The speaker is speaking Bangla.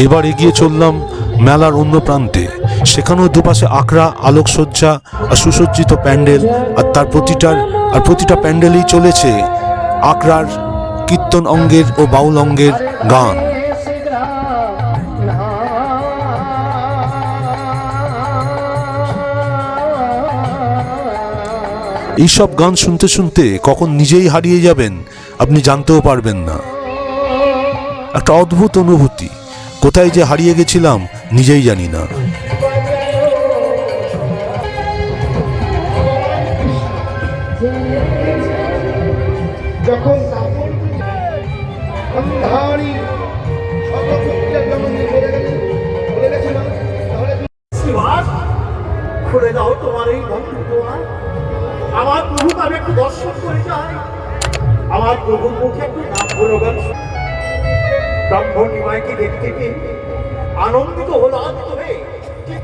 এবার এগিয়ে চললাম মেলার অন্য প্রান্তে। সেখানেও দুপাশে আখড়া, আলোকসজ্জা আর সুসজ্জিত প্যান্ডেল, আর প্রতিটা প্যান্ডেলেই চলেছে আখড়ার কীর্তন অঙ্গের ও বাউল অঙ্গের গান। এইসব গান শুনতে শুনতে কখন নিজেই হারিয়ে যাবেন আপনি জানতেও পারবেন না। একটা অদ্ভুত অনুভূতি, কোথায় যে হারিয়ে গেছিলাম নিজেই জানি না। খুলে দাও তোমার এই বন্ধ দোয়া, আমার প্রভুকে আমি একটু দর্শন করে যাই, আমার প্রভুর মুখে একটু নাম গুণগান। ব্রাহ্মণ নিমাইকে দেখতে পেয়ে আনন্দিত হলো আত্মবে।